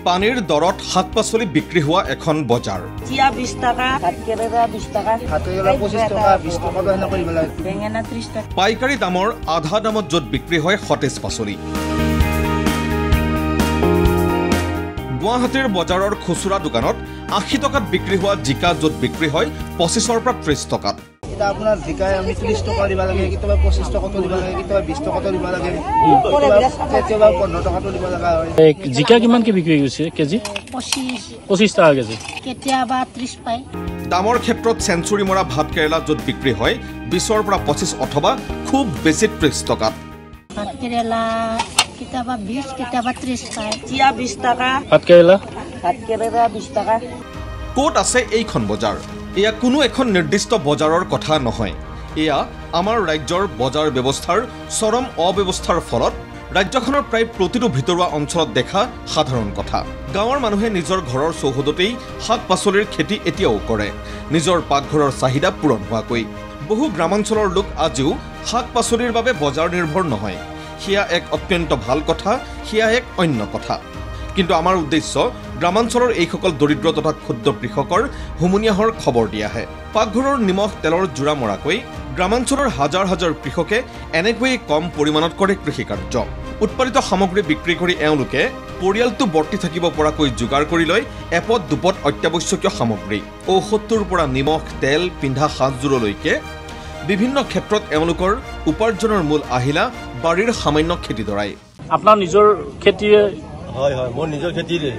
পানীৰ দৰত শাক পাচলি বিক্ৰী হোৱা এখন বজাৰ। জিয়া 20 টাকা, ভাতকেৰেলা 20 টাকা, ভাতকেৰেলা 25 টাকা, 20 টাকা হেনে কৰিব লাগে। বেঙেনা 30 টাকা। পাইকাৰী দামৰ আধা দামত য'ত বিক্ৰী হয় সতেজ পাচলি। গুৱাহাটীৰ বজাৰৰ খুচুৰা দোকানত 80 টকাত বিক্ৰী হোৱা জিকা য'ত বিক্ৰী হয় 25ৰ পৰা 30 টকাত। এটা আপোনাৰ জিকাই আমি 30 টকা দিব লাগে, কেতিয়াবা 25 টকা দিব লাগে, কেতিয়াবা 20 টকা দিব লাগে, কেতিয়াবা 15 টকা দিব লগা হয়। জিকা কিমানকে বিক্ৰী হৈছে কেজি? 25 টাকা কেজি, কেতিয়াবা 30 পায়। দামৰ ক্ষেত্ৰত চেঞ্চুৰী মৰা ভাত কেৰেলা য'ত বিক্ৰী হয় 20ৰ পৰা 25 অথবা খুব বেছি 30 টকাত। ভাতকেৰেলা কেতিয়াবা 20, কেতিয়াবা 30 পায়। জিয়া 20 টাকা, ভাতকেৰেলা 20 টাকা। ক'ত আছে এইখন বজাৰ? এয়া কোনো এখন নিৰ্দিষ্ট বজাৰৰ কথা নহয়। এয়া আমাৰ ৰাজ্যৰ বজাৰ ব্যৱস্থাৰ চৰম অব্যৱস্থাৰ ফলত ৰাজ্যখনৰ প্ৰায় প্ৰতিটো ভিতৰুৱা অঞ্চলত দেখা সাধাৰণ কথা। গাঁৱৰ মানুহে নিজৰ ঘৰৰ চৌহদতেই শাক পাচলিৰ খেতি এতিয়াও কৰে, নিজৰ পাকঘৰৰ চাহিদা পূৰণ হোৱাকৈ। বহু গ্ৰামাঞ্চলৰ লোক আজিও শাক পাচলিৰ বাবে বজাৰ নিৰ্ভৰ নহয়। সেয়া এক অত্যন্ত ভাল কথা, সেয়া এক অন্য কথা। কিন্তু আমাৰ উদ্দেশ্য গ্ৰামাঞ্চলৰ এইসকল দৰিদ্ৰ তথা ক্ষুদ্ৰ কৃষকৰ হুমুনিয়াহৰ খবৰ দিয়াহে। পাকঘৰৰ নিমখ তেলৰ জোৰা মৰাকৈ গ্ৰামাঞ্চলৰ হাজাৰ হাজাৰ কৃষকে এনেকৈয়ে কম পৰিমাণত কৰে কৃষিকাৰ্য। উৎপাদিত সামগ্ৰী বিক্ৰী কৰি এওঁলোকে পৰিয়ালটো বৰ্তি থাকিব পৰাকৈ যোগাৰ কৰি লয় এপদ দুপদ অত্যাৱশ্যকীয় সামগ্ৰী। ঔষধটোৰ পৰা নিমখ তেল পিন্ধা সাজযোৰলৈকে বিভিন্ন ক্ষেত্ৰত এওঁলোকৰ উপাৰ্জনৰ মূল আহিলা বাৰীৰ সামান্য খেতিডৰাই। আপোনাৰ নিজৰ খেতিয়ে? হয় হয়, মোৰ নিজৰ খেতিৰে।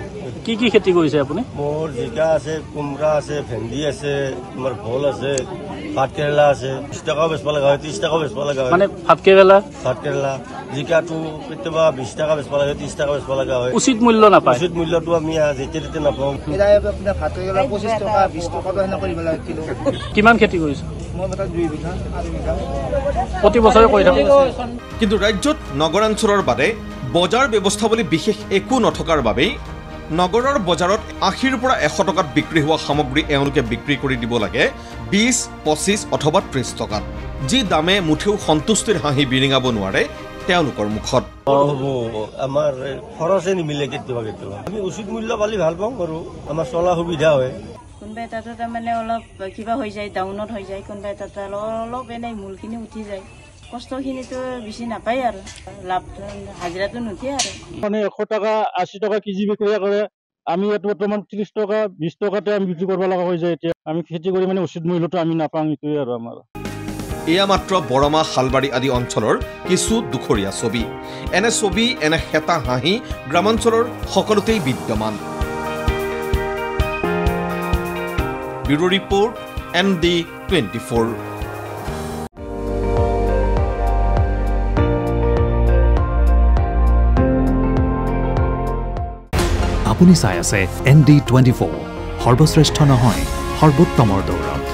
কি কি খেতি কৰিছে আপুনি? মোৰ জিকা আছে, কোমৰা আছে, ভেন্দি আছে, তোমাৰ ভোল আছে, ভাতকেৰেলা আছে। 20 টকাও বেচব লগা হয়, 30 টকাও বেচব লগা হয়। মানে ভাতকেৰেলা জিকাটো কেতিয়াবা 20 টকা বেচব লাগে, 30 টকা বেচব লগা হয়। উচিত মূল্য নাপায়। উচিত মূল্যটো আমি যেতিয়া তেতিয়া নাপাওঁ। এতিয়া আপোনাৰ ভাতকেৰেলা 25 টকা, 20 টকা হেনে কৰিব লাগে কিলো। কিমান খেতি কৰিছে? মই মাত্ৰ 2 বিঘা, 8 বিঘা। প্ৰতি বছৰে কৰি থাকোঁ। কিন্তু ৰাজ্যত নগৰাঞ্চলৰ বাদে বজাৰ ব্যৱস্থা বুলি বিশেষ একো নথকাৰ বাবেই নগৰৰ বজাৰত 80ৰ পৰা 100 টকাত বিক্ৰী হোৱা সামগ্ৰী এওঁলোকে বিক্ৰী কৰি দিব লাগে 20, 25 অথবা 30 টকাত। যি দামে মুঠেও সন্তুষ্টিৰ হাঁহি বিৰিঙাব নোৱাৰে তেওঁলোকৰ মুখত। আমাৰ খৰচে নিমিলে কেতিয়াবা কেতিয়াবা। আমি উচিত মূল্য পালে ভাল পাওঁ আৰু আমাৰ চলা সুবিধা হয়। কোনোবা এটাতো তাৰমানে অলপ কিবা হৈ যায়, ডাউনত হৈ যায়, কোনোবা এটাত অলপ এনেই মূলখিনি উঠি যায়। কষ্টখিনিতো বেছি নাপায় আৰু লাভ হাজিৰাটো নুঠে আৰু। মানে 100 টকা 80 টকা কেজি বিক্ৰী কৰে, আমি ইয়াত বৰ্তমান 30 টকা 20 টকাতে আমি বিক্ৰী কৰিব লগা হৈ যায়। এতিয়া আমি খেতি কৰি মানে উচিত মূল্যটো আমি নাপাওঁ, এইটোৱে আৰু আমাৰ। এয়া মাত্ৰ বৰমা শালবাৰী আদি অঞ্চলৰ কিছু দুখৰীয়া ছবি। এনে ছবি এনে হেতা হাঁহি গ্ৰামাঞ্চলৰ সকলোতেই বিদ্যমান। Bureau report ND24। আপুনি চাই আছে ND24, সৰ্বশ্ৰেষ্ঠ নহয় সৰ্বোত্তমৰ দৌৰত।